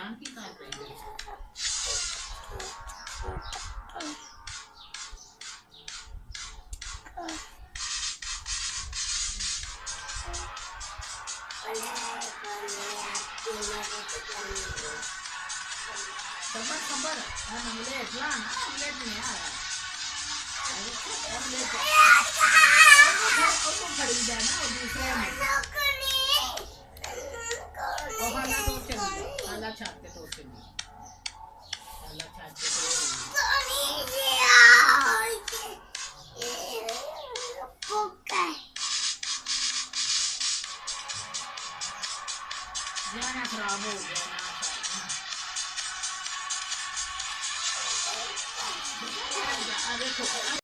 जानकी कहाँ पे खबर खबर आमलेट ला ना आमलेट नहीं आ रहा आमलेट और खरीदा ना और दूसरे में और खाना तो चलिए खाना छाप के तो चलिए खाना छाप के तो जाना खराब हो गया ना अरे